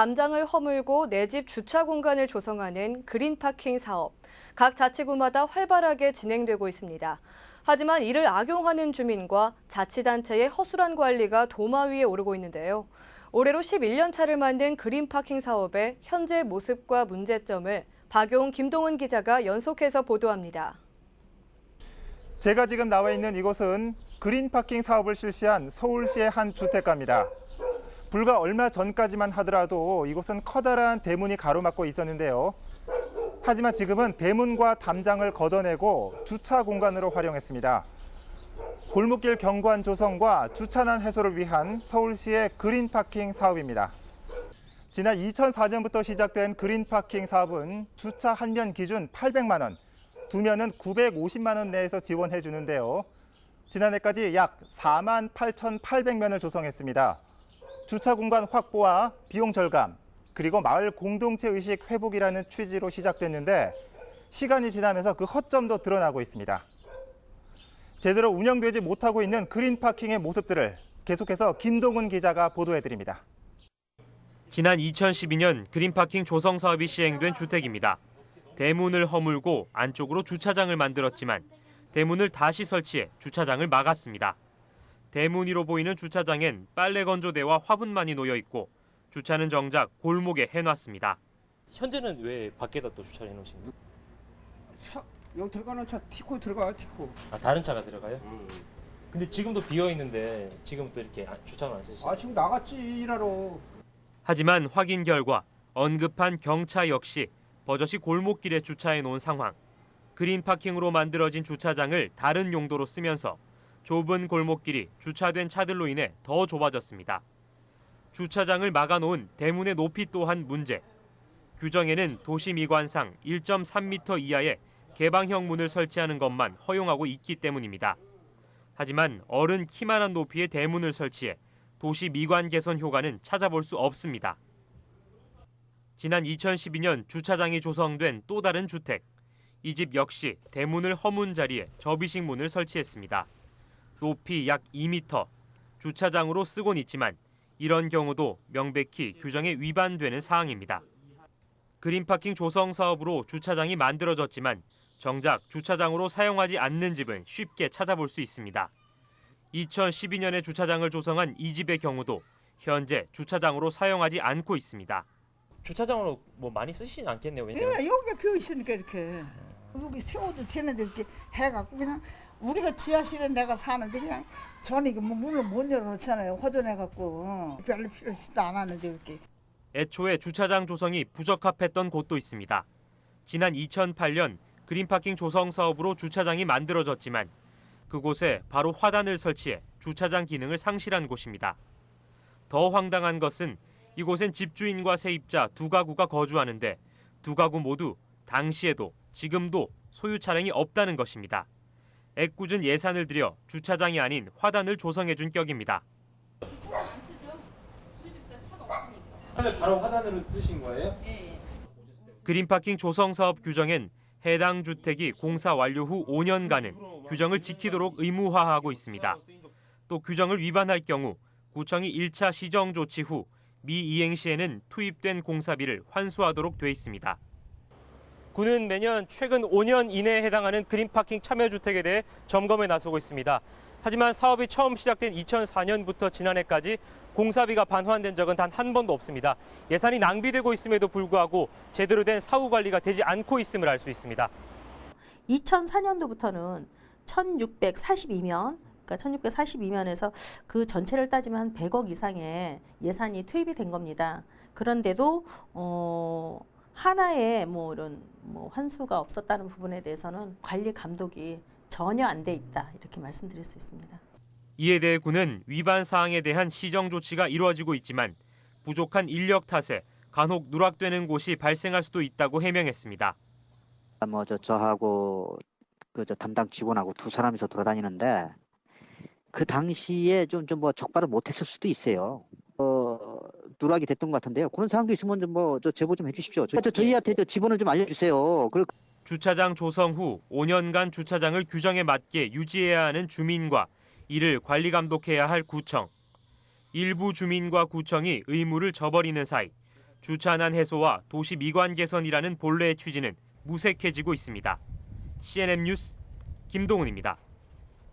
담장을 허물고 내 집 주차 공간을 조성하는 그린파킹 사업. 각 자치구마다 활발하게 진행되고 있습니다. 하지만 이를 악용하는 주민과 자치단체의 허술한 관리가 도마 위에 오르고 있는데요. 올해로 11년 차를 만든 그린파킹 사업의 현재 모습과 문제점을 박용, 김동훈 기자가 연속해서 보도합니다. 제가 지금 나와 있는 이곳은 그린파킹 사업을 실시한 서울시의 한 주택가입니다. 불과 얼마 전까지만 하더라도 이곳은 커다란 대문이 가로막고 있었는데요. 하지만 지금은 대문과 담장을 걷어내고 주차 공간으로 활용했습니다. 골목길 경관 조성과 주차난 해소를 위한 서울시의 그린파킹 사업입니다. 지난 2004년부터 시작된 그린파킹 사업은 주차 한 면 기준 800만 원, 두 면은 950만 원 내에서 지원해 주는데요. 지난해까지 약 4만 8,800면을 조성했습니다. 주차 공간 확보와 비용 절감, 그리고 마을 공동체 의식 회복이라는 취지로 시작됐는데 시간이 지나면서 그 허점도 드러나고 있습니다. 제대로 운영되지 못하고 있는 그린파킹의 모습들을 계속해서 김동훈 기자가 보도해드립니다. 지난 2012년 그린파킹 조성 사업이 시행된 주택입니다. 대문을 허물고 안쪽으로 주차장을 만들었지만 대문을 다시 설치해 주차장을 막았습니다. 대문 위로 보이는 주차장엔 빨래 건조대와 화분만이 놓여 있고 주차는 정작 골목에 해놨습니다. 현재는 왜 밖에다 또 주차를 해놓으신 거예요? 차, 여기 들어가는 차 티코 들어가요, 티코. 아, 다른 차가 들어가요? 근데 지금도 비어 있는데 지금 또 이렇게 주차를 안 쓰시죠? 아, 지금 나갔지, 일하러. 하지만 확인 결과 언급한 경차 역시 버젓이 골목길에 주차해 놓은 상황. 그린파킹으로 만들어진 주차장을 다른 용도로 쓰면서 좁은 골목길이 주차된 차들로 인해 더 좁아졌습니다. 주차장을 막아놓은 대문의 높이 또한 문제. 규정에는 도시미관상 1.3m 이하의 개방형 문을 설치하는 것만 허용하고 있기 때문입니다. 하지만 어른 키만한 높이의 대문을 설치해 도시 미관 개선 효과는 찾아볼 수 없습니다. 지난 2012년 주차장이 조성된 또 다른 주택. 이 집 역시 대문을 허문 자리에 접이식 문을 설치했습니다. 높이 약 2m, 주차장으로 쓰곤 있지만 이런 경우도 명백히 규정에 위반되는 사항입니다. 그린파킹 조성 사업으로 주차장이 만들어졌지만 정작 주차장으로 사용하지 않는 집은 쉽게 찾아볼 수 있습니다. 2012년에 주차장을 조성한 이 집의 경우도 현재 주차장으로 사용하지 않고 있습니다. 주차장으로 뭐 많이 쓰시진 않겠네요. 왜냐면 예, 여기가 비어 있으니까 이렇게 여기 세워도 되는데 이렇게 해갖고 그냥 우리가 지하실에 내가 사는데 그냥 저는 이거 뭐 문을 못 열어놓잖아요. 허전해갖고 별로 필요하지도 않았는데 이렇게. 애초에 주차장 조성이 부적합했던 곳도 있습니다. 지난 2008년 그린파킹 조성 사업으로 주차장이 만들어졌지만 그곳에 바로 화단을 설치해 주차장 기능을 상실한 곳입니다. 더 황당한 것은 이곳엔 집주인과 세입자 두 가구가 거주하는데 두 가구 모두 당시에도 지금도 소유 차량이 없다는 것입니다. 애꿎은 예산을 들여 주차장이 아닌 화단을 조성해준 격입니다. 주차장 안 쓰죠. 우리 집 다 차가 없으니까. 하면 바로 화단으로 쓰신 거예요? 예. 그린파킹 조성 사업 규정엔 해당 주택이 공사 완료 후 5년간은 규정을 지키도록 의무화하고 있습니다. 또 규정을 위반할 경우 구청이 1차 시정 조치 후 미이행 시에는 투입된 공사비를 환수하도록 돼 있습니다. 구는 매년 최근 5년 이내에 해당하는 그린파킹 참여주택에 대해 점검에 나서고 있습니다. 하지만 사업이 처음 시작된 2004년부터 지난해까지 공사비가 반환된 적은 단 한 번도 없습니다. 예산이 낭비되고 있음에도 불구하고 제대로 된 사후 관리가 되지 않고 있음을 알 수 있습니다. 2004년도부터는 1642면, 그러니까 1642면에서 그 전체를 따지면 한 100억 이상의 예산이 투입이 된 겁니다. 그런데도 하나의 뭐 이런 환수가 없었다는 부분에 대해서는 관리 감독이 전혀 안 돼 있다 이렇게 말씀드릴 수 있습니다. 이에 대해 구는 위반 사항에 대한 시정 조치가 이루어지고 있지만 부족한 인력 탓에 간혹 누락되는 곳이 발생할 수도 있다고 해명했습니다. 저하고 담당 직원하고 두 사람이서 돌아다니는데 그 당시에 좀 적발을 못했을 수도 있어요. 누락이 됐던 것 같은데요. 그런 사항도 있으면 제보 좀 해주십시오. 저희한테 지번을 좀 알려주세요. 주차장 조성 후 5년간 주차장을 규정에 맞게 유지해야 하는 주민과 이를 관리 감독해야 할 구청. 일부 주민과 구청이 의무를 저버리는 사이 주차난 해소와 도시 미관 개선이라는 본래의 취지는 무색해지고 있습니다. CNN 뉴스 김동훈입니다.